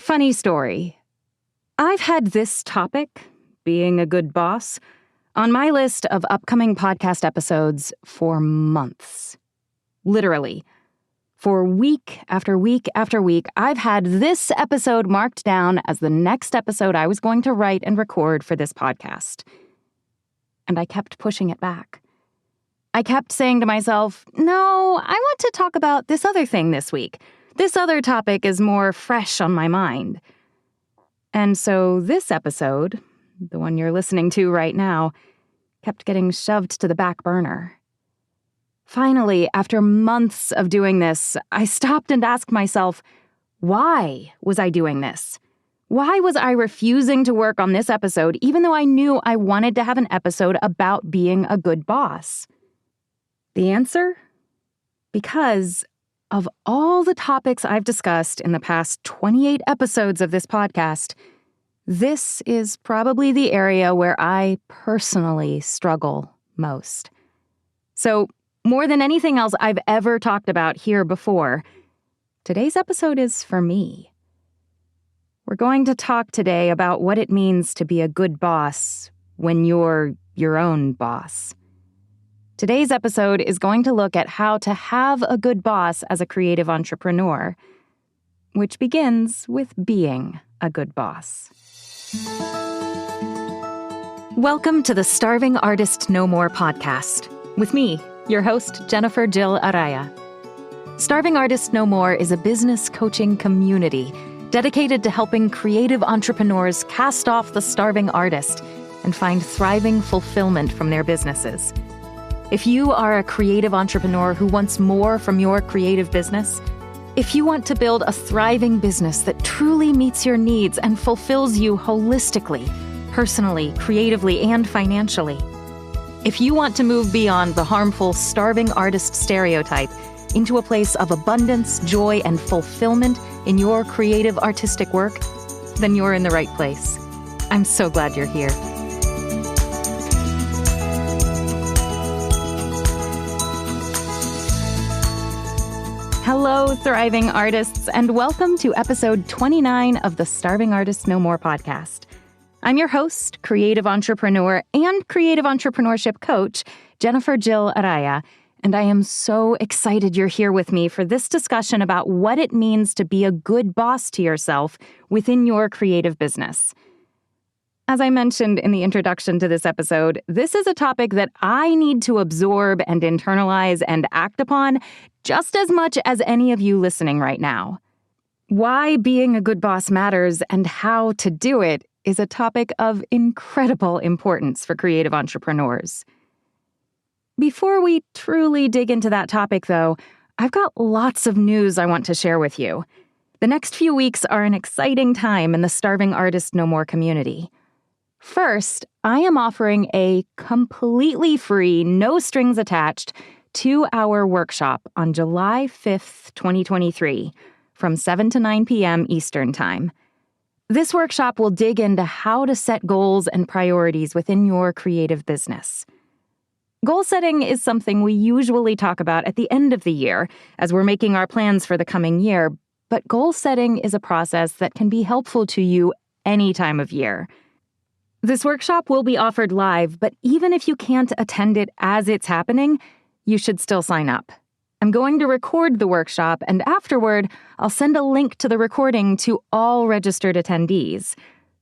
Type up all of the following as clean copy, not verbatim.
Funny story. I've had this topic, being a good boss, on my list of upcoming podcast episodes for months. Literally. For week after week after week, I've had this episode marked down as the next episode I was going to write and record for this podcast. And I kept pushing it back. I kept saying to myself, no, I want to talk about this other thing this week. This other topic is more fresh on my mind. And so this episode, the one you're listening to right now, kept getting shoved to the back burner. Finally, after months of doing this, I stopped and asked myself, why was I doing this? Why was I refusing to work on this episode even though I knew I wanted to have an episode about being a good boss? The answer? Because of all the topics I've discussed in the past 28 episodes of this podcast, this is probably the area where I personally struggle most. So, more than anything else I've ever talked about here before, today's episode is for me. We're going to talk today about what it means to be a good boss when you're your own boss. Today's episode is going to look at how to have a good boss as a creative entrepreneur, which begins with being a good boss. Welcome to the Starving Artist No More podcast, with me, your host, Jennifer Jill Araya. Starving Artist No More is a business coaching community dedicated to helping creative entrepreneurs cast off the starving artist and find thriving fulfillment from their businesses. If you are a creative entrepreneur who wants more from your creative business, if you want to build a thriving business that truly meets your needs and fulfills you holistically, personally, creatively, and financially, if you want to move beyond the harmful starving artist stereotype into a place of abundance, joy, and fulfillment in your creative artistic work, then you're in the right place. I'm so glad you're here. Hello, thriving artists, and welcome to episode 29 of the Starving Artist No More podcast. I'm your host, creative entrepreneur, and creative entrepreneurship coach, Jennifer Jill Araya, and I am so excited you're here with me for this discussion about what it means to be a good boss to yourself within your creative business. As I mentioned in the introduction to this episode, this is a topic that I need to absorb and internalize and act upon just as much as any of you listening right now. Why being a good boss matters and how to do it is a topic of incredible importance for creative entrepreneurs. Before we truly dig into that topic, though, I've got lots of news I want to share with you. The next few weeks are an exciting time in the Starving Artist No More community. First, I am offering a completely free, no strings attached, 2-hour workshop on July 5th, 2023, from 7 to 9 p.m. Eastern Time. This workshop will dig into how to set goals and priorities within your creative business. Goal setting is something we usually talk about at the end of the year as we're making our plans for the coming year, but goal setting is a process that can be helpful to you any time of year. This workshop will be offered live, but even if you can't attend it as it's happening, you should still sign up. I'm going to record the workshop, and afterward, I'll send a link to the recording to all registered attendees.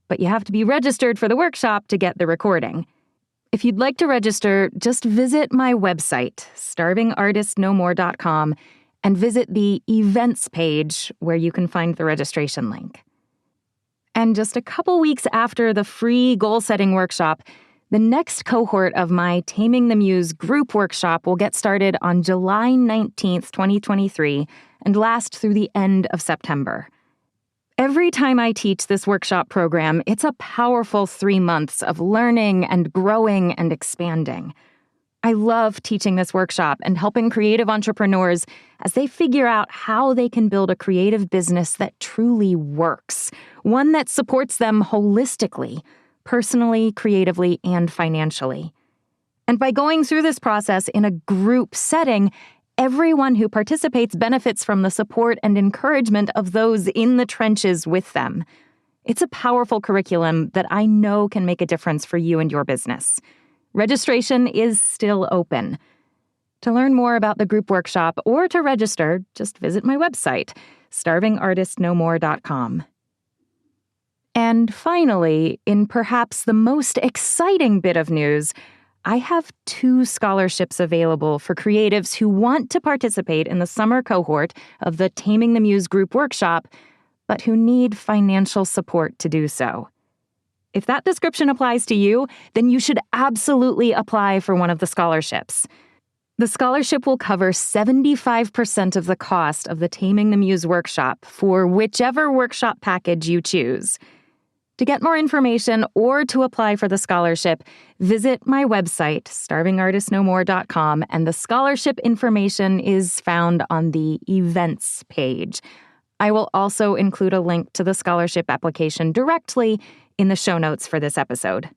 But you have to be registered for the workshop to get the recording. If you'd like to register, just visit my website, starvingartistnomore.com, and visit the events page where you can find the registration link. And just a couple weeks after the free goal-setting workshop, the next cohort of my Taming the Muse group workshop will get started on July 19th, 2023, and last through the end of September. Every time I teach this workshop program, it's a powerful 3 months of learning and growing and expanding. I love teaching this workshop and helping creative entrepreneurs as they figure out how they can build a creative business that truly works, one that supports them holistically, personally, creatively, and financially. And by going through this process in a group setting, everyone who participates benefits from the support and encouragement of those in the trenches with them. It's a powerful curriculum that I know can make a difference for you and your business. Registration is still open. To learn more about the group workshop or to register, just visit my website, starvingartistnomore.com. And finally, in perhaps the most exciting bit of news, I have 2 scholarships available for creatives who want to participate in the summer cohort of the Taming the Muse group workshop, but who need financial support to do so. If that description applies to you, then you should absolutely apply for one of the scholarships. The scholarship will cover 75% of the cost of the Taming the Muse workshop for whichever workshop package you choose. To get more information or to apply for the scholarship, visit my website, starvingartistnomore.com, and the scholarship information is found on the events page. I will also include a link to the scholarship application directly in the show notes for this episode.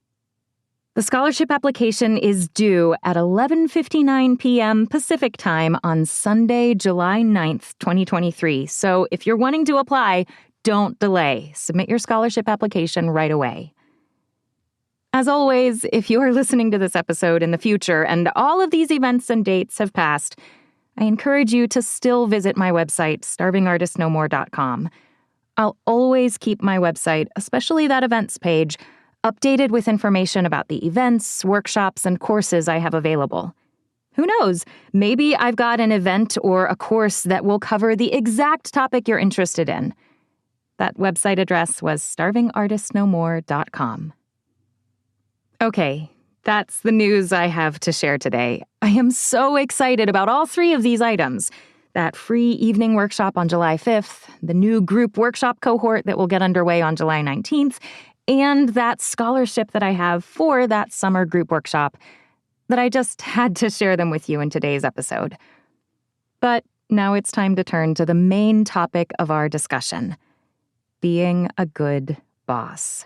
The scholarship application is due at 11:59 p.m. Pacific Time on Sunday, July 9th, 2023. So if you're wanting to apply, don't delay. Submit your scholarship application right away. As always, if you are listening to this episode in the future and all of these events and dates have passed, I encourage you to still visit my website, starvingartistnomore.com. I'll always keep my website, especially that events page, updated with information about the events, workshops, and courses I have available. Who knows? Maybe I've got an event or a course that will cover the exact topic you're interested in. That website address was starvingartistnomore.com. Okay, that's the news I have to share today. I am so excited about all 3 of these items. That free evening workshop on July 5th, the new group workshop cohort that will get underway on July 19th, and that scholarship that I have for that summer group workshop that I just had to share them with you in today's episode. But now it's time to turn to the main topic of our discussion: being a good boss.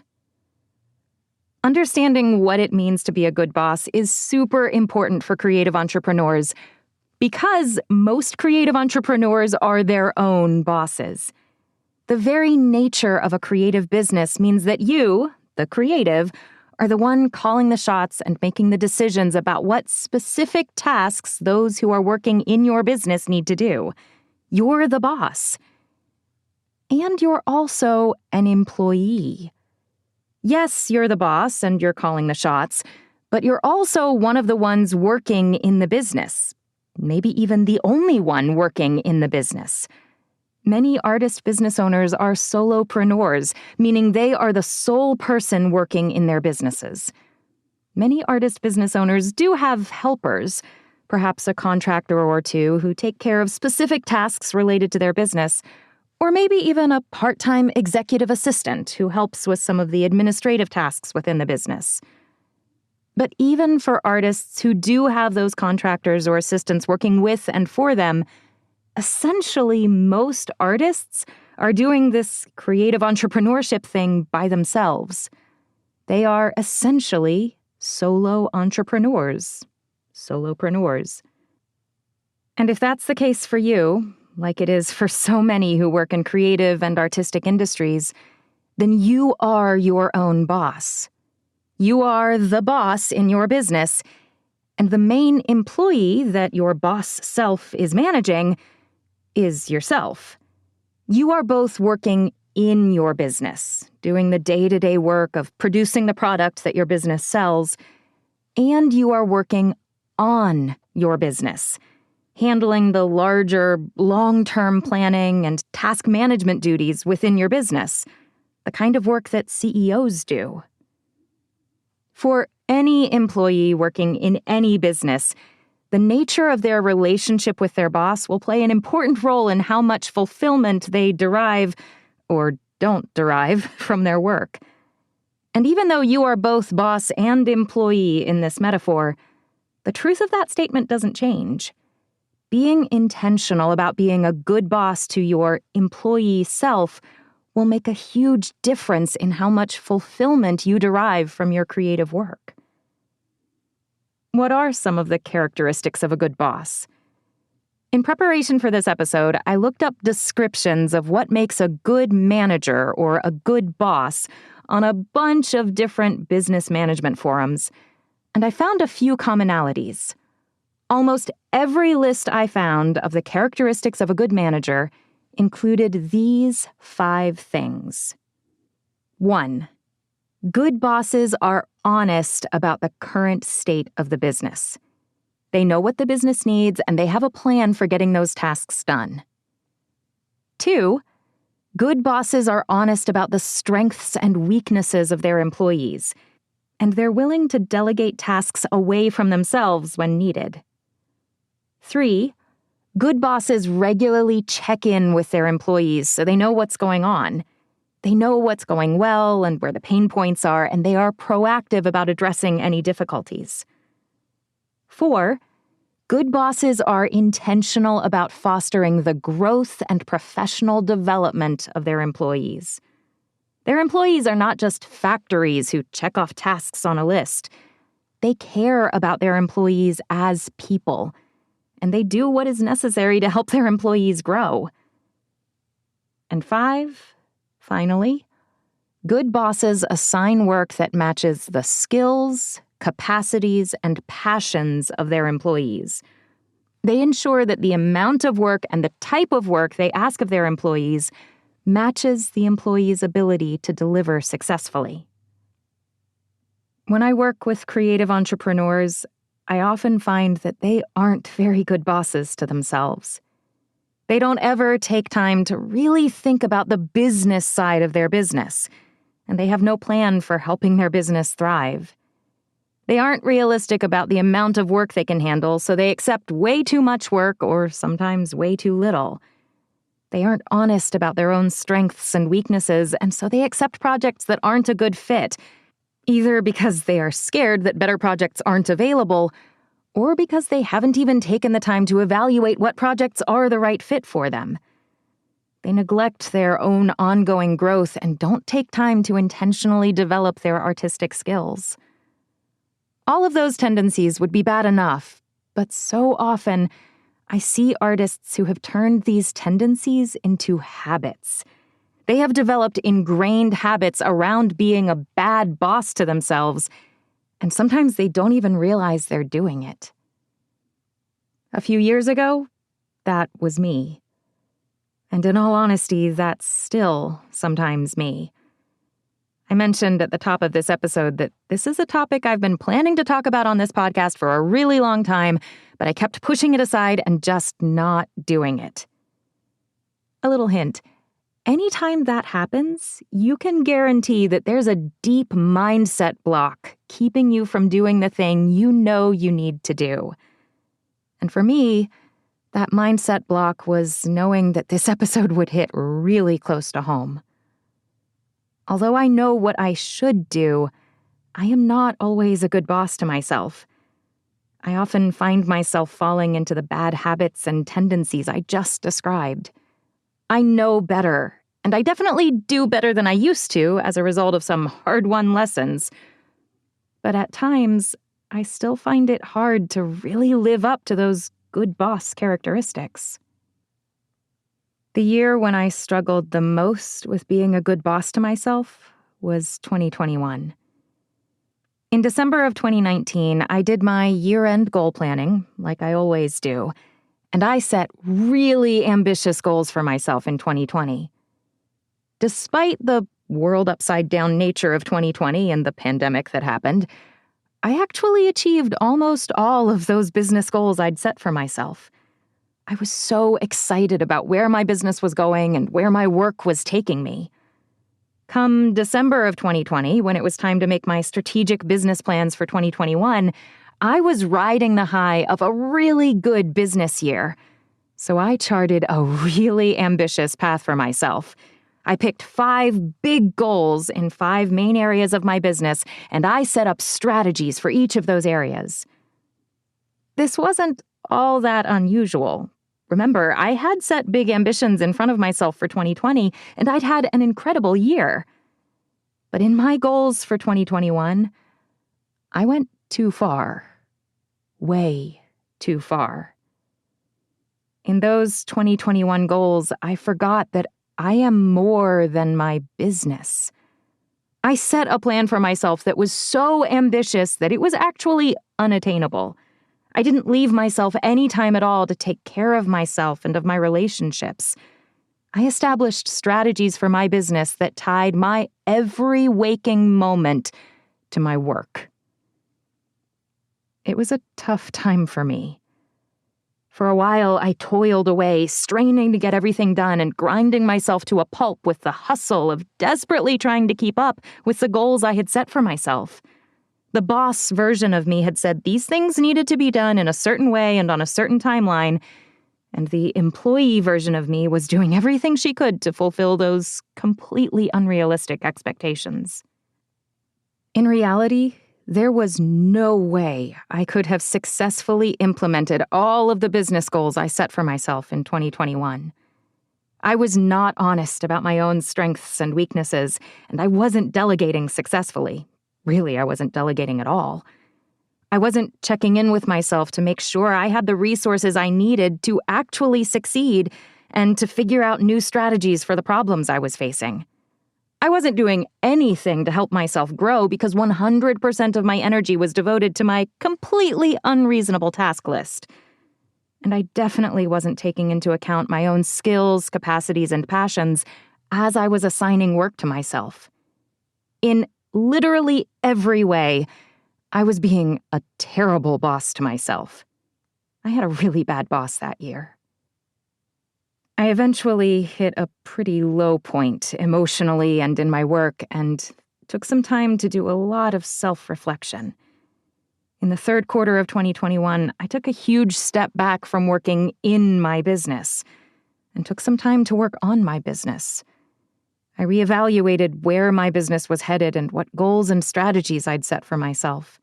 Understanding what it means to be a good boss is super important for creative entrepreneurs because most creative entrepreneurs are their own bosses. The very nature of a creative business means that you, the creative, are the one calling the shots and making the decisions about what specific tasks those who are working in your business need to do. You're the boss. And you're also an employee. Yes, you're the boss and you're calling the shots, but you're also one of the ones working in the business. Maybe even the only one working in the business. Many artist business owners are solopreneurs, meaning they are the sole person working in their businesses. Many artist business owners do have helpers, perhaps a contractor or 2 who take care of specific tasks related to their business, or maybe even a part-time executive assistant who helps with some of the administrative tasks within the business. But even for artists who do have those contractors or assistants working with and for them, essentially most artists are doing this creative entrepreneurship thing by themselves. They are essentially solo entrepreneurs, solopreneurs. And if that's the case for you, like it is for so many who work in creative and artistic industries, then you are your own boss. You are the boss in your business, and the main employee that your boss self is managing is yourself. You are both working in your business, doing the day-to-day work of producing the product that your business sells, and you are working on your business, handling the larger, long-term planning and task management duties within your business, the kind of work that CEOs do. For any employee working in any business, the nature of their relationship with their boss will play an important role in how much fulfillment they derive, or don't derive, from their work. And even though you are both boss and employee in this metaphor, the truth of that statement doesn't change. Being intentional about being a good boss to your employee self will make a huge difference in how much fulfillment you derive from your creative work. What are some of the characteristics of a good boss? In preparation for this episode, I looked up descriptions of what makes a good manager or a good boss on a bunch of different business management forums, and I found a few commonalities. Almost every list I found of the characteristics of a good manager included these 5 things. 1. Good bosses are honest about the current state of the business. They know what the business needs, and they have a plan for getting those tasks done. 2. Good bosses are honest about the strengths and weaknesses of their employees, and they're willing to delegate tasks away from themselves when needed. 3. Good bosses regularly check in with their employees so they know what's going on. They know what's going well and where the pain points are, and they are proactive about addressing any difficulties. 4. Good bosses are intentional about fostering the growth and professional development of their employees. Their employees are not just factories who check off tasks on a list. They care about their employees as people, and they do what is necessary to help their employees grow. And 5, finally, good bosses assign work that matches the skills, capacities, and passions of their employees. They ensure that the amount of work and the type of work they ask of their employees matches the employee's ability to deliver successfully. When I work with creative entrepreneurs, I often find that they aren't very good bosses to themselves. They don't ever take time to really think about the business side of their business, and they have no plan for helping their business thrive. They aren't realistic about the amount of work they can handle, so they accept way too much work or sometimes way too little. They aren't honest about their own strengths and weaknesses, and so they accept projects that aren't a good fit, either because they are scared that better projects aren't available, or because they haven't even taken the time to evaluate what projects are the right fit for them. They neglect their own ongoing growth and don't take time to intentionally develop their artistic skills. All of those tendencies would be bad enough, but so often I see artists who have turned these tendencies into habits. They have developed ingrained habits around being a bad boss to themselves, and sometimes they don't even realize they're doing it. A few years ago, that was me. And in all honesty, that's still sometimes me. I mentioned at the top of this episode that this is a topic I've been planning to talk about on this podcast for a really long time, but I kept pushing it aside and just not doing it. A little hint. Anytime that happens, you can guarantee that there's a deep mindset block keeping you from doing the thing you know you need to do. And for me, that mindset block was knowing that this episode would hit really close to home. Although I know what I should do, I am not always a good boss to myself. I often find myself falling into the bad habits and tendencies I just described. I know better, and I definitely do better than I used to as a result of some hard-won lessons. But at times, I still find it hard to really live up to those good boss characteristics. The year when I struggled the most with being a good boss to myself was 2021. In December of 2019, I did my year-end goal planning, like I always do, and I set really ambitious goals for myself in 2020. Despite the world upside-down nature of 2020 and the pandemic that happened, I actually achieved almost all of those business goals I'd set for myself. I was so excited about where my business was going and where my work was taking me. Come December of 2020, when it was time to make my strategic business plans for 2021, I was riding the high of a really good business year. So I charted a really ambitious path for myself. I picked 5 big goals in 5 main areas of my business, and I set up strategies for each of those areas. This wasn't all that unusual. Remember, I had set big ambitions in front of myself for 2020, and I'd had an incredible year. But in my goals for 2021, I went too far. Way too far. In those 2021 goals, I forgot that I am more than my business. I set a plan for myself that was so ambitious that it was actually unattainable. I didn't leave myself any time at all to take care of myself and of my relationships. I established strategies for my business that tied my every waking moment to my work. It was a tough time for me. For a while, I toiled away, straining to get everything done and grinding myself to a pulp with the hustle of desperately trying to keep up with the goals I had set for myself. The boss version of me had said these things needed to be done in a certain way and on a certain timeline, and the employee version of me was doing everything she could to fulfill those completely unrealistic expectations. In reality, there was no way I could have successfully implemented all of the business goals I set for myself in 2021. I was not honest about my own strengths and weaknesses, and I wasn't delegating successfully. Really, I wasn't delegating at all. I wasn't checking in with myself to make sure I had the resources I needed to actually succeed and to figure out new strategies for the problems I was facing. I wasn't doing anything to help myself grow because 100% of my energy was devoted to my completely unreasonable task list. And I definitely wasn't taking into account my own skills, capacities, and passions as I was assigning work to myself. In literally every way, I was being a terrible boss to myself. I had a really bad boss that year. I eventually hit a pretty low point emotionally and in my work, and took some time to do a lot of self-reflection. In the third quarter of 2021, I took a huge step back from working in my business and took some time to work on my business. I reevaluated where my business was headed and what goals and strategies I'd set for myself.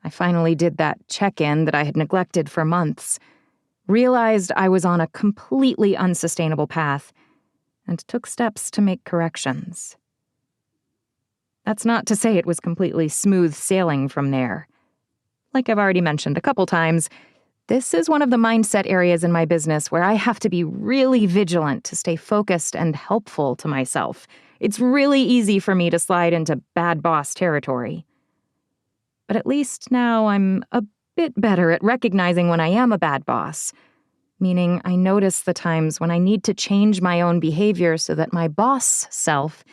I finally did that check-in that I had neglected for months, realized I was on a completely unsustainable path, and took steps to make corrections. That's not to say it was completely smooth sailing from there. Like I've already mentioned a couple times, this is one of the mindset areas in my business where I have to be really vigilant to stay focused and helpful to myself. It's really easy for me to slide into bad boss territory. But at least now I'm a bit better at recognizing when I am a bad boss, meaning I notice the times when I need to change my own behavior so that my boss self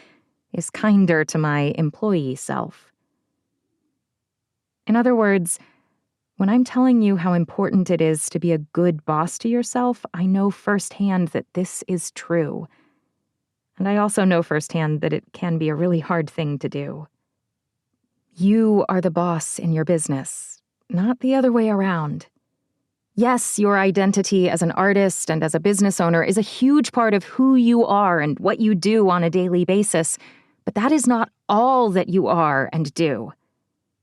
is kinder to my employee self. In other words, when I'm telling you how important it is to be a good boss to yourself, I know firsthand that this is true. And I also know firsthand that it can be a really hard thing to do. You are the boss in your business, not the other way around. Yes, your identity as an artist and as a business owner is a huge part of who you are and what you do on a daily basis, but that is not all that you are and do.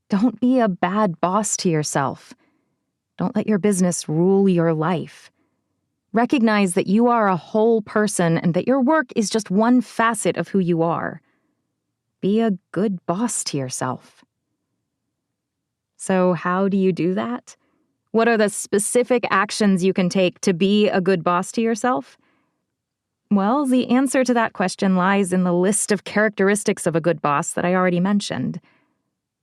Don't be a bad boss to yourself. Don't let your business rule your life. Recognize that you are a whole person and that your work is just one facet of who you are. Be a good boss to yourself. So how do you do that? What are the specific actions you can take to be a good boss to yourself? Well, the answer to that question lies in the list of characteristics of a good boss that I already mentioned.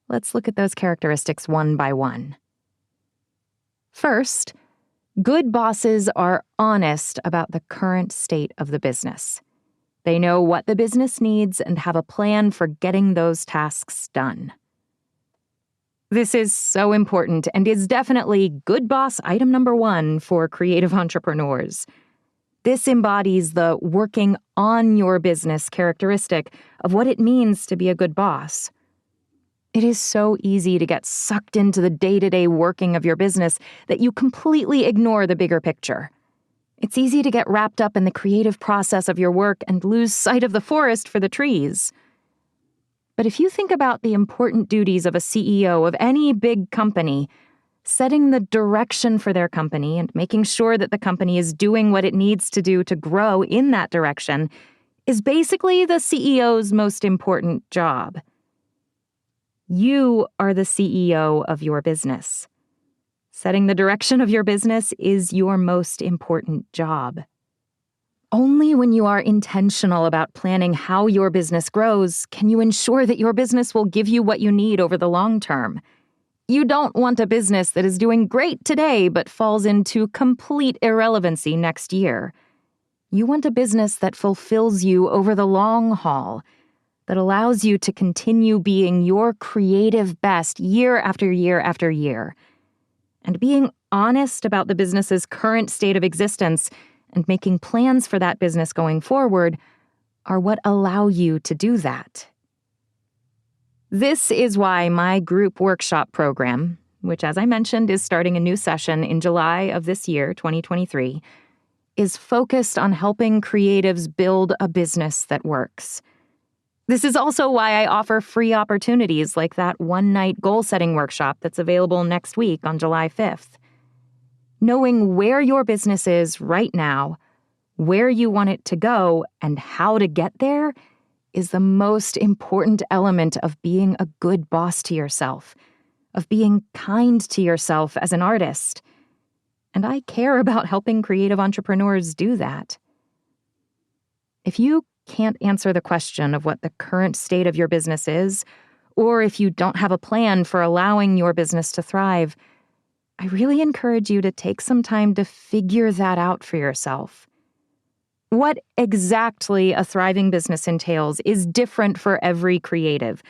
Let's look at those characteristics one by one. First, good bosses are honest about the current state of the business. They know what the business needs and have a plan for getting those tasks done. This is so important and is definitely good boss item number 1 for creative entrepreneurs. This embodies the working on your business characteristic of what it means to be a good boss. It is so easy to get sucked into the day-to-day working of your business that you completely ignore the bigger picture. It's easy to get wrapped up in the creative process of your work and lose sight of the forest for the trees. But if you think about the important duties of a CEO of any big company, setting the direction for their company and making sure that the company is doing what it needs to do to grow in that direction is basically the CEO's most important job. You are the CEO of your business. Setting the direction of your business is your most important job. Only when you are intentional about planning how your business grows can you ensure that your business will give you what you need over the long term. You don't want a business that is doing great today but falls into complete irrelevancy next year. You want a business that fulfills you over the long haul, that allows you to continue being your creative best year after year after year. And being honest about the business's current state of existence and making plans for that business going forward are what allow you to do that. This is why my group workshop program, which as I mentioned is starting a new session in July of this year, 2023, is focused on helping creatives build a business that works. This is also why I offer free opportunities like that one-night goal-setting workshop that's available next week on July 5th. Knowing where your business is right now, where you want it to go, and how to get there is the most important element of being a good boss to yourself, of being kind to yourself as an artist. And I care about helping creative entrepreneurs do that. If you can't answer the question of what the current state of your business is, or if you don't have a plan for allowing your business to thrive, I really encourage you to take some time to figure that out for yourself. What exactly a thriving business entails is different for every creative,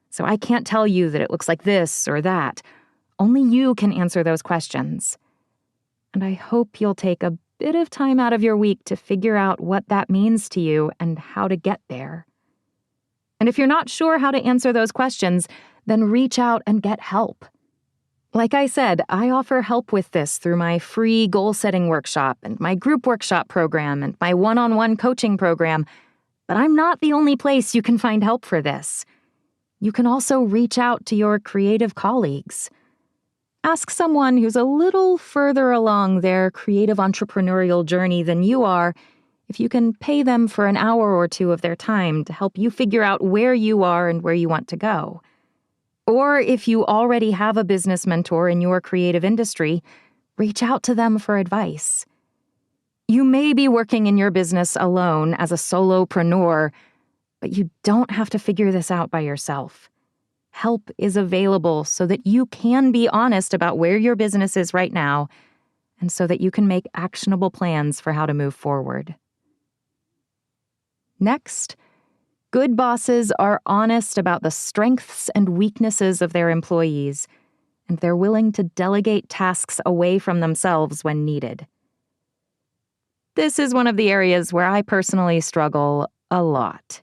so I can't tell you that it looks like this or that. Only you can answer those questions. And I hope you'll take a bit of time out of your week to figure out what that means to you and how to get there. And if you're not sure how to answer those questions, then reach out and get help. Like I said, I offer help with this through my free goal-setting workshop and my group workshop program and my one-on-one coaching program, but I'm not the only place you can find help for this. You can also reach out to your creative colleagues. Ask someone who's a little further along their creative entrepreneurial journey than you are if you can pay them for an hour or two of their time to help you figure out where you are and where you want to go. Or if you already have a business mentor in your creative industry, reach out to them for advice. You may be working in your business alone as a solopreneur, but you don't have to figure this out by yourself. Help is available so that you can be honest about where your business is right now and so that you can make actionable plans for how to move forward. Next, good bosses are honest about the strengths and weaknesses of their employees, and they're willing to delegate tasks away from themselves when needed. This is one of the areas where I personally struggle a lot.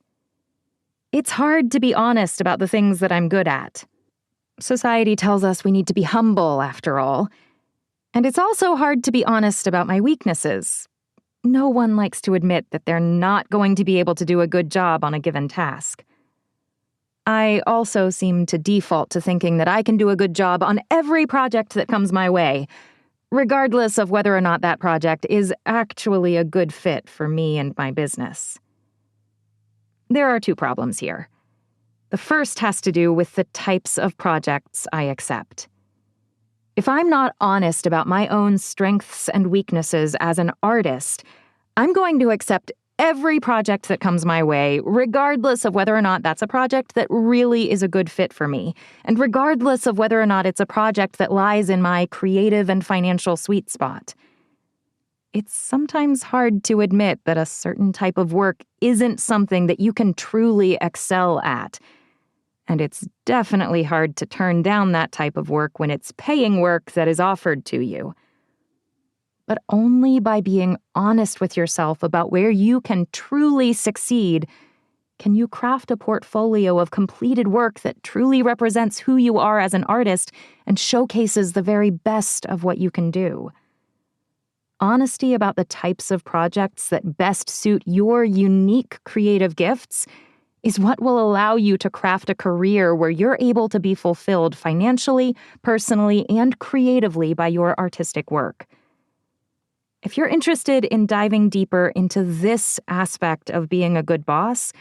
It's hard to be honest about the things that I'm good at. Society tells us we need to be humble, after all. And it's also hard to be honest about my weaknesses. No one likes to admit that they're not going to be able to do a good job on a given task. I also seem to default to thinking that I can do a good job on every project that comes my way, regardless of whether or not that project is actually a good fit for me and my business. There are two problems here. The first has to do with the types of projects I accept. If I'm not honest about my own strengths and weaknesses as an artist, I'm going to accept every project that comes my way, regardless of whether or not that's a project that really is a good fit for me, and regardless of whether or not it's a project that lies in my creative and financial sweet spot. It's sometimes hard to admit that a certain type of work isn't something that you can truly excel at. And it's definitely hard to turn down that type of work when it's paying work that is offered to you. But only by being honest with yourself about where you can truly succeed can you craft a portfolio of completed work that truly represents who you are as an artist and showcases the very best of what you can do. Honesty about the types of projects that best suit your unique creative gifts is what will allow you to craft a career where you're able to be fulfilled financially, personally, and creatively by your artistic work. If you're interested in diving deeper into this aspect of being a good boss,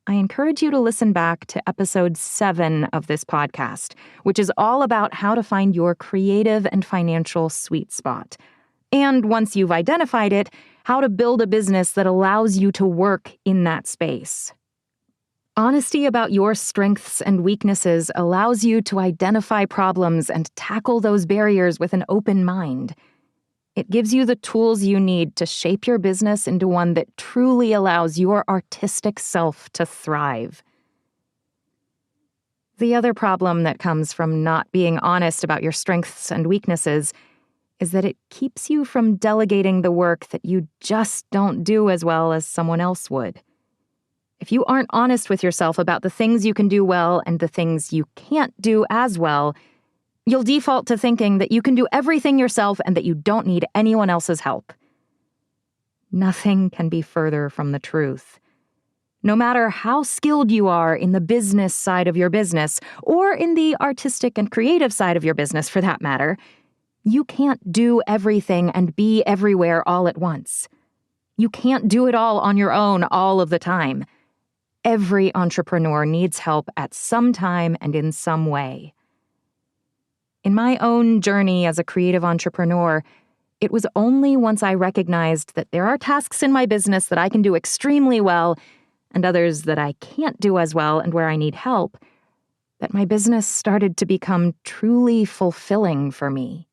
I encourage you to listen back to episode 7 of this podcast, which is all about how to find your creative and financial sweet spot. And once you've identified it, how to build a business that allows you to work in that space. Honesty about your strengths and weaknesses allows you to identify problems and tackle those barriers with an open mind. It gives you the tools you need to shape your business into one that truly allows your artistic self to thrive. The other problem that comes from not being honest about your strengths and weaknesses is that it keeps you from delegating the work that you just don't do as well as someone else would. If you aren't honest with yourself about the things you can do well and the things you can't do as well, you'll default to thinking that you can do everything yourself and that you don't need anyone else's help. Nothing can be further from the truth. No matter how skilled you are in the business side of your business, or in the artistic and creative side of your business for that matter, you can't do everything and be everywhere all at once. You can't do it all on your own all of the time. Every entrepreneur needs help at some time and in some way. In my own journey as a creative entrepreneur, it was only once I recognized that there are tasks in my business that I can do extremely well and others that I can't do as well and where I need help, that my business started to become truly fulfilling for me.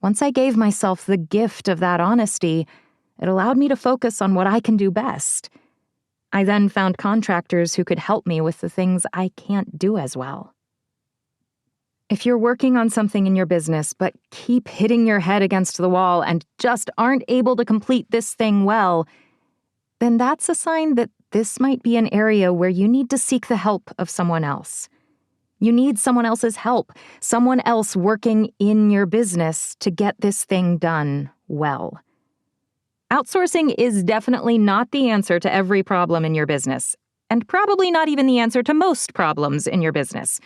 Once I gave myself the gift of that honesty, it allowed me to focus on what I can do best. I then found contractors who could help me with the things I can't do as well. If you're working on something in your business but keep hitting your head against the wall and just aren't able to complete this thing well, then that's a sign that this might be an area where you need to seek the help of someone else. You need someone else's help, someone else working in your business to get this thing done well. Outsourcing is definitely not the answer to every problem in your business, and probably not even the answer to most problems in your business.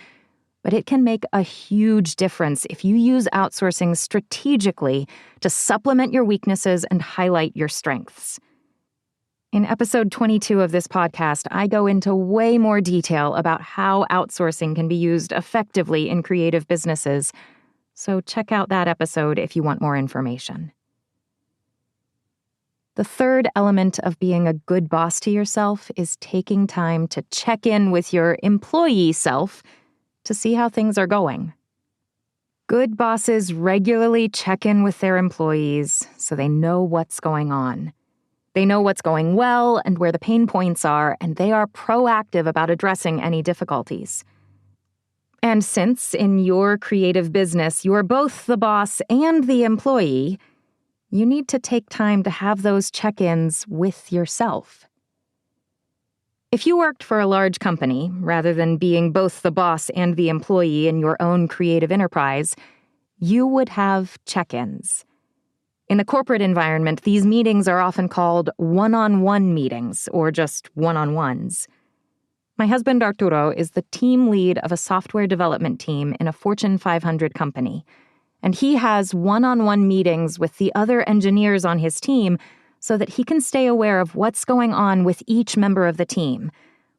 But it can make a huge difference if you use outsourcing strategically to supplement your weaknesses and highlight your strengths. In episode 22 of this podcast, I go into way more detail about how outsourcing can be used effectively in creative businesses, so check out that episode if you want more information. The third element of being a good boss to yourself is taking time to check in with your employee self to see how things are going. Good bosses regularly check in with their employees so they know what's going on. They know what's going well and where the pain points are, and they are proactive about addressing any difficulties. And since in your creative business you're both the boss and the employee, you need to take time to have those check-ins with yourself. If you worked for a large company, rather than being both the boss and the employee in your own creative enterprise, you would have check-ins. In the corporate environment, these meetings are often called one-on-one meetings, or just one-on-ones. My husband Arturo is the team lead of a software development team in a Fortune 500 company, and he has one-on-one meetings with the other engineers on his team so that he can stay aware of what's going on with each member of the team,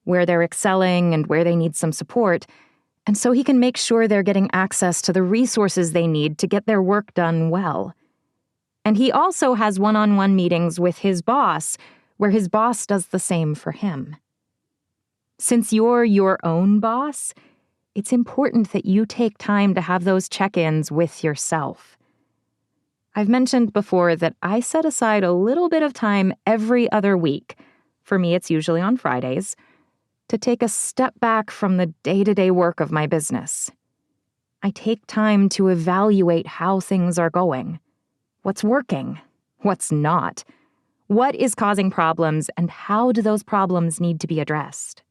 where they're excelling and where they need some support, and so he can make sure they're getting access to the resources they need to get their work done well. And he also has one-on-one meetings with his boss, where his boss does the same for him. Since you're your own boss, it's important that you take time to have those check-ins with yourself. I've mentioned before that I set aside a little bit of time every other week, for me it's usually on Fridays, to take a step back from the day-to-day work of my business. I take time to evaluate how things are going. What's working? What's not? What is causing problems, and how do those problems need to be addressed?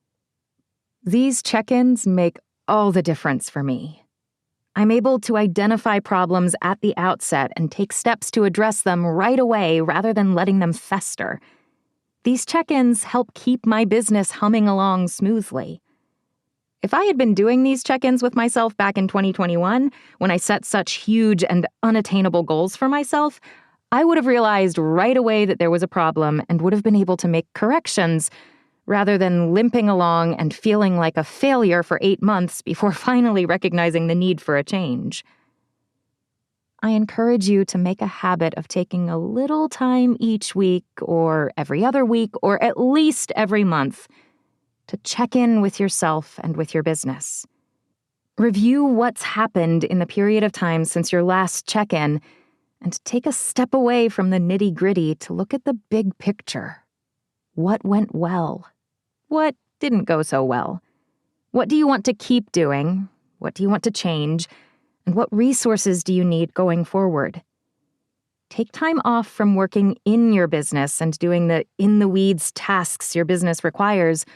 These check-ins make all the difference for me. I'm able to identify problems at the outset and take steps to address them right away rather than letting them fester. These check-ins help keep my business humming along smoothly. If I had been doing these check-ins with myself back in 2021, when I set such huge and unattainable goals for myself, I would have realized right away that there was a problem and would have been able to make corrections, rather than limping along and feeling like a failure for 8 months before finally recognizing the need for a change. I encourage you to make a habit of taking a little time each week or every other week or at least every month to check in with yourself and with your business. Review what's happened in the period of time since your last check-in and take a step away from the nitty-gritty to look at the big picture. What went well? What didn't go so well? What do you want to keep doing? What do you want to change? And what resources do you need going forward? Take time off from working in your business and doing the in-the-weeds tasks your business requires,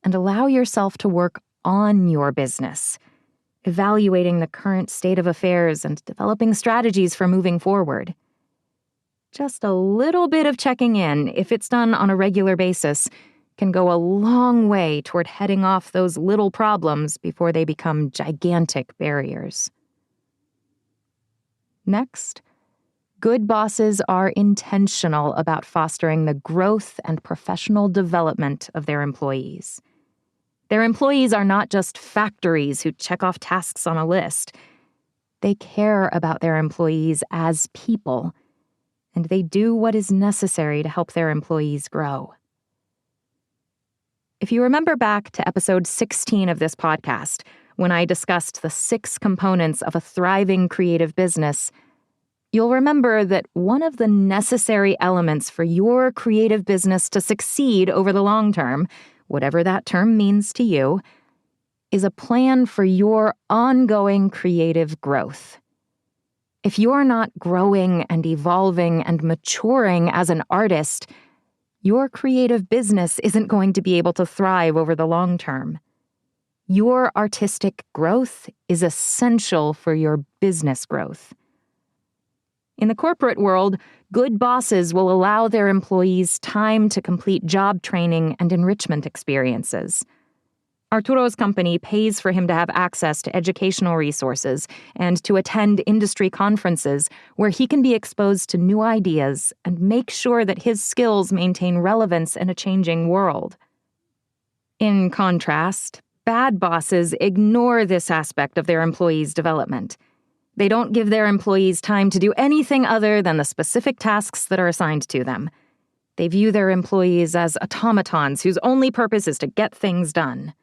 and allow yourself to work on your business, evaluating the current state of affairs and developing strategies for moving forward. Just a little bit of checking in, if it's done on a regular basis, can go a long way toward heading off those little problems before they become gigantic barriers. Next, good bosses are intentional about fostering the growth and professional development of their employees. Their employees are not just factories who check off tasks on a list. They care about their employees as people, and they do what is necessary to help their employees grow. If you remember back to episode 16 of this podcast, when I discussed the 6 components of a thriving creative business, you'll remember that one of the necessary elements for your creative business to succeed over the long term, whatever that term means to you, is a plan for your ongoing creative growth. If you're not growing and evolving and maturing as an artist, your creative business isn't going to be able to thrive over the long term. Your artistic growth is essential for your business growth. In the corporate world, good bosses will allow their employees time to complete job training and enrichment experiences. Arturo's company pays for him to have access to educational resources and to attend industry conferences where he can be exposed to new ideas and make sure that his skills maintain relevance in a changing world. In contrast, bad bosses ignore this aspect of their employees' development. They don't give their employees time to do anything other than the specific tasks that are assigned to them. They view their employees as automatons whose only purpose is to get things done.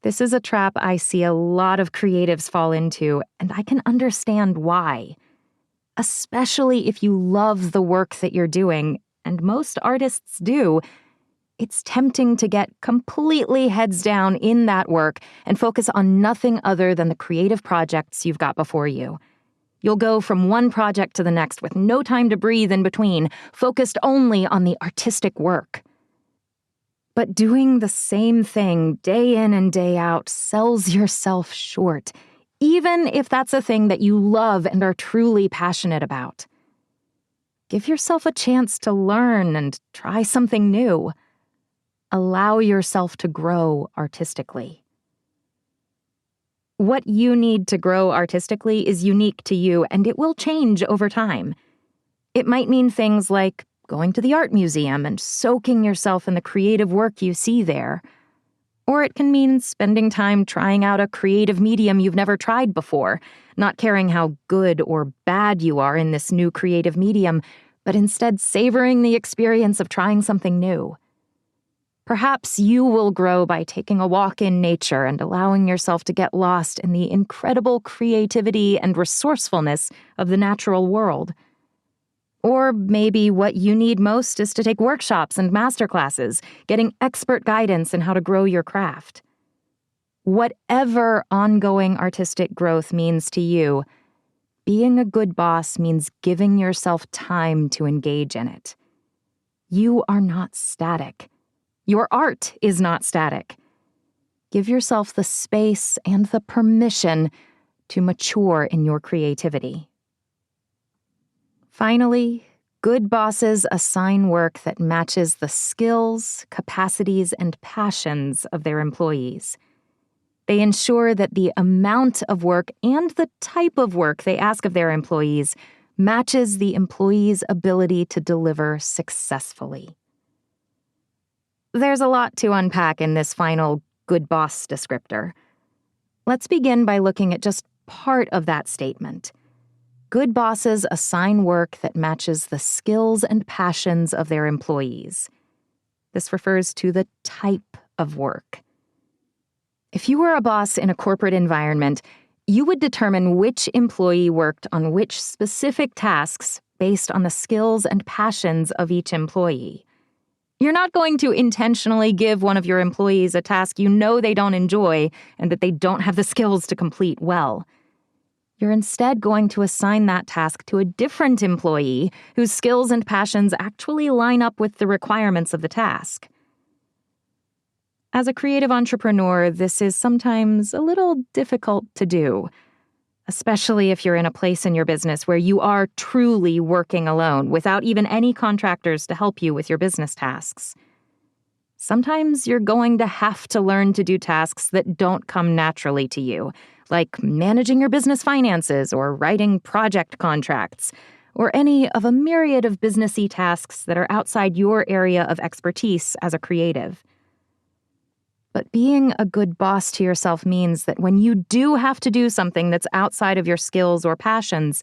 This is a trap I see a lot of creatives fall into, and I can understand why. Especially if you love the work that you're doing, and most artists do, it's tempting to get completely heads down in that work and focus on nothing other than the creative projects you've got before you. You'll go from one project to the next with no time to breathe in between, focused only on the artistic work. But doing the same thing day in and day out sells yourself short, even if that's a thing that you love and are truly passionate about. Give yourself a chance to learn and try something new. Allow yourself to grow artistically. What you need to grow artistically is unique to you, and it will change over time. It might mean things like going to the art museum and soaking yourself in the creative work you see there. Or it can mean spending time trying out a creative medium you've never tried before, not caring how good or bad you are in this new creative medium, but instead savoring the experience of trying something new. Perhaps you will grow by taking a walk in nature and allowing yourself to get lost in the incredible creativity and resourcefulness of the natural world. Or maybe what you need most is to take workshops and masterclasses, getting expert guidance in how to grow your craft. Whatever ongoing artistic growth means to you, being a good boss means giving yourself time to engage in it. You are not static. Your art is not static. Give yourself the space and the permission to mature in your creativity. Finally, good bosses assign work that matches the skills, capacities, and passions of their employees. They ensure that the amount of work and the type of work they ask of their employees matches the employee's ability to deliver successfully. There's a lot to unpack in this final good boss descriptor. Let's begin by looking at just part of that statement. Good bosses assign work that matches the skills and passions of their employees. This refers to the type of work. If you were a boss in a corporate environment, you would determine which employee worked on which specific tasks based on the skills and passions of each employee. You're not going to intentionally give one of your employees a task you know they don't enjoy and that they don't have the skills to complete well. You're instead going to assign that task to a different employee whose skills and passions actually line up with the requirements of the task. As a creative entrepreneur, this is sometimes a little difficult to do, especially if you're in a place in your business where you are truly working alone without even any contractors to help you with your business tasks. Sometimes you're going to have to learn to do tasks that don't come naturally to you, like managing your business finances or writing project contracts, or any of a myriad of businessy tasks that are outside your area of expertise as a creative. But being a good boss to yourself means that when you do have to do something that's outside of your skills or passions,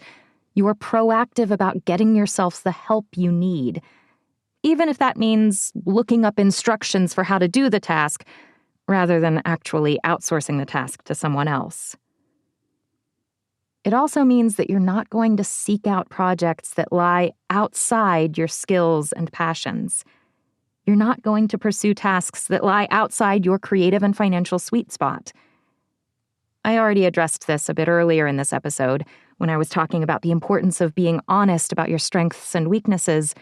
you are proactive about getting yourself the help you need, even if that means looking up instructions for how to do the task rather than actually outsourcing the task to someone else. It also means that you're not going to seek out projects that lie outside your skills and passions. You're not going to pursue tasks that lie outside your creative and financial sweet spot. I already addressed this a bit earlier in this episode when I was talking about the importance of being honest about your strengths and weaknesses,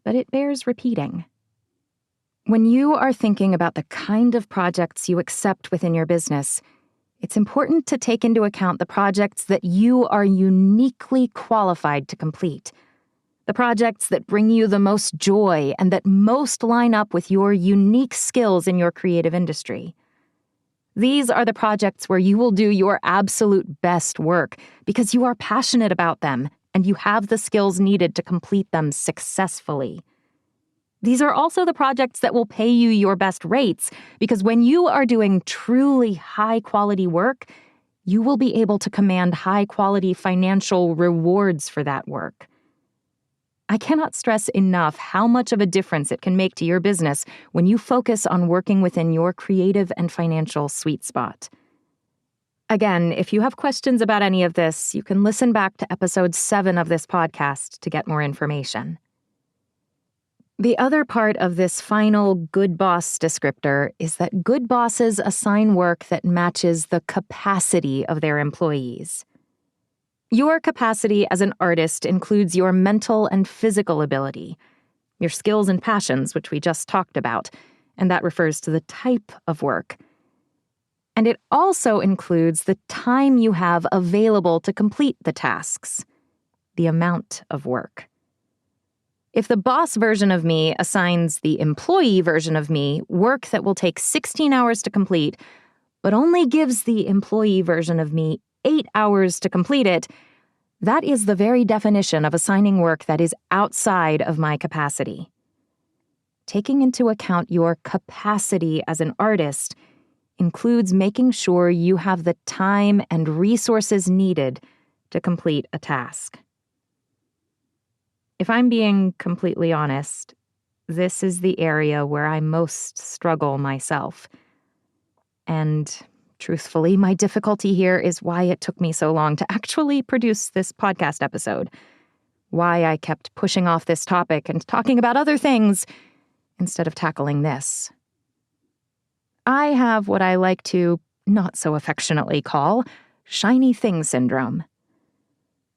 but it bears repeating. When you are thinking about the kind of projects you accept within your business, it's important to take into account the projects that you are uniquely qualified to complete. The projects that bring you the most joy and that most line up with your unique skills in your creative industry. These are the projects where you will do your absolute best work because you are passionate about them and you have the skills needed to complete them successfully. These are also the projects that will pay you your best rates because when you are doing truly high-quality work, you will be able to command high-quality financial rewards for that work. I cannot stress enough how much of a difference it can make to your business when you focus on working within your creative and financial sweet spot. Again, if you have questions about any of this, you can listen back to episode 7 of this podcast to get more information. The other part of this final good boss descriptor is that good bosses assign work that matches the capacity of their employees. Your capacity as an artist includes your mental and physical ability, your skills and passions, which we just talked about, and that refers to the type of work. And it also includes the time you have available to complete the tasks, the amount of work. If the boss version of me assigns the employee version of me work that will take 16 hours to complete, but only gives the employee version of me 8 hours to complete it, that is the very definition of assigning work that is outside of my capacity. Taking into account your capacity as an artist includes making sure you have the time and resources needed to complete a task. If I'm being completely honest, this is the area where I most struggle myself. And truthfully, my difficulty here is why it took me so long to actually produce this podcast episode. Why I kept pushing off this topic and talking about other things instead of tackling this. I have what I like to not so affectionately call shiny thing syndrome.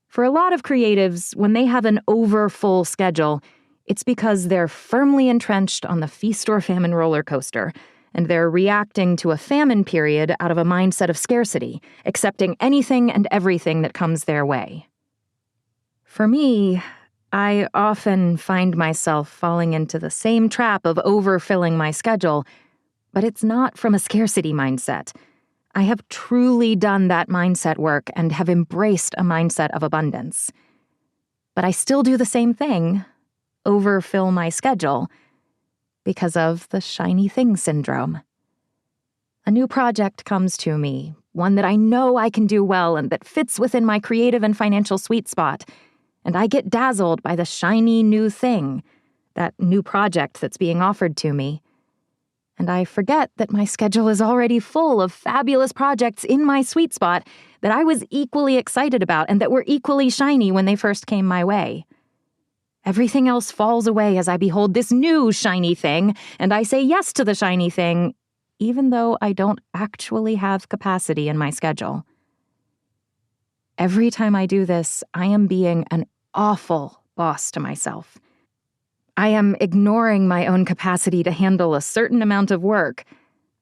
For a lot of creatives, when they have an over-full schedule, it's because they're firmly entrenched on the feast or famine roller coaster, and they're reacting to a famine period out of a mindset of scarcity, accepting anything and everything that comes their way. For me, I often find myself falling into the same trap of overfilling my schedule, but it's not from a scarcity mindset. I have truly done that mindset work and have embraced a mindset of abundance. But I still do the same thing, overfill my schedule. because of the shiny thing syndrome. A new project comes to me, one that I know I can do well and that fits within my creative and financial sweet spot, and I get dazzled by the shiny new thing, that new project that's being offered to me. And I forget that my schedule is already full of fabulous projects in my sweet spot that I was equally excited about and that were equally shiny when they first came my way. Everything else falls away as I behold this new shiny thing, and I say yes to the shiny thing, even though I don't actually have capacity in my schedule. Every time I do this, I am being an awful boss to myself. I am ignoring my own capacity to handle a certain amount of work.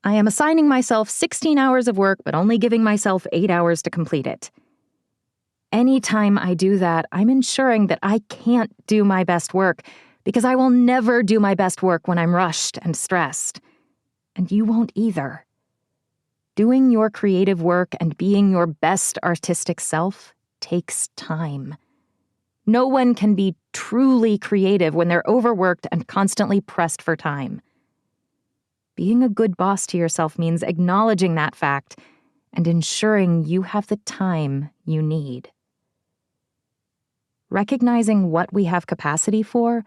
I am assigning myself 16 hours of work, but only giving myself 8 hours to complete it. Anytime I do that, I'm ensuring that I can't do my best work, because I will never do my best work when I'm rushed and stressed. And you won't either. Doing your creative work and being your best artistic self takes time. No one can be truly creative when they're overworked and constantly pressed for time. Being a good boss to yourself means acknowledging that fact and ensuring you have the time you need. Recognizing what we have capacity for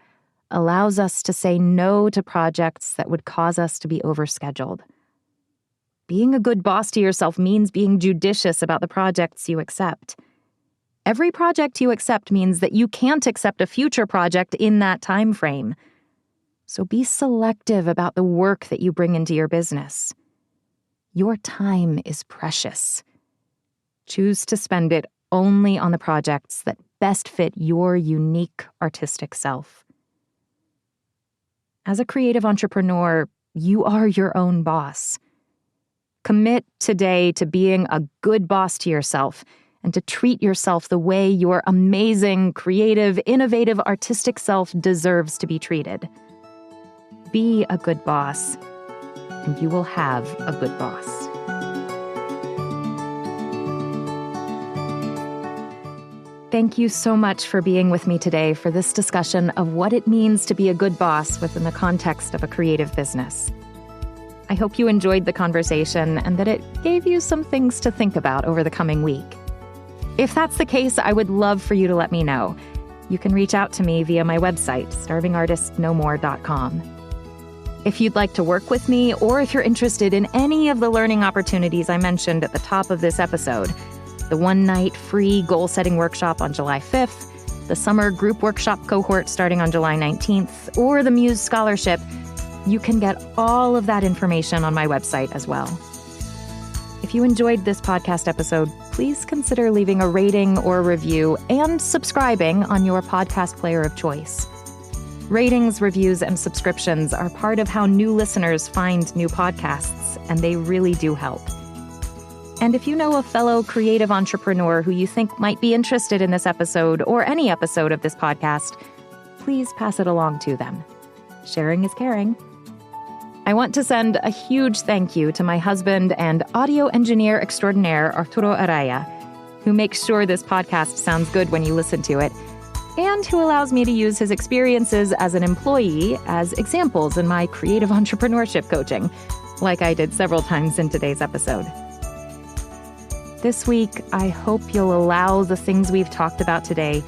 allows us to say no to projects that would cause us to be overscheduled. Being a good boss to yourself means being judicious about the projects you accept. Every project you accept means that you can't accept a future project in that time frame. So be selective about the work that you bring into your business. Your time is precious. Choose to spend it only on the projects that best fit your unique artistic self. As a creative entrepreneur, you are your own boss. Commit today to being a good boss to yourself and to treat yourself the way your amazing, creative, innovative, artistic self deserves to be treated. Be a good boss, and you will have a good boss. Thank you so much for being with me today for this discussion of what it means to be a good boss within the context of a creative business. I hope you enjoyed the conversation and that it gave you some things to think about over the coming week. If that's the case, I would love for you to let me know. You can reach out to me via my website, starvingartistnomore.com. If you'd like to work with me, or if you're interested in any of the learning opportunities I mentioned at the top of this episode, the one-night free goal-setting workshop on July 5th, the summer group workshop cohort starting on July 19th, or the Muse Scholarship, you can get all of that information on my website as well. If you enjoyed this podcast episode, please consider leaving a rating or review and subscribing on your podcast player of choice. Ratings, reviews, and subscriptions are part of how new listeners find new podcasts, and they really do help. And if you know a fellow creative entrepreneur who you think might be interested in this episode or any episode of this podcast, please pass it along to them. Sharing is caring. I want to send a huge thank you to my husband and audio engineer extraordinaire, Arturo Araya, who makes sure this podcast sounds good when you listen to it, and who allows me to use his experiences as an employee as examples in my creative entrepreneurship coaching, like I did several times in today's episode. This week, I hope you'll allow the things we've talked about today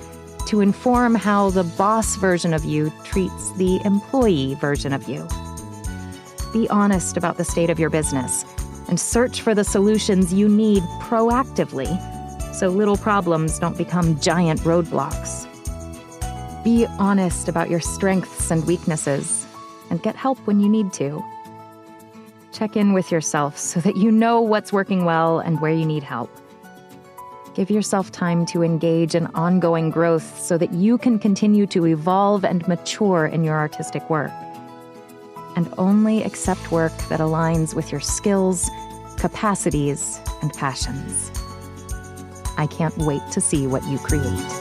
to inform how the boss version of you treats the employee version of you. Be honest about the state of your business and search for the solutions you need proactively so little problems don't become giant roadblocks. Be honest about your strengths and weaknesses and get help when you need to. Check in with yourself so that you know what's working well and where you need help. Give yourself time to engage in ongoing growth so that you can continue to evolve and mature in your artistic work. And only accept work that aligns with your skills, capacities, and passions. I can't wait to see what you create.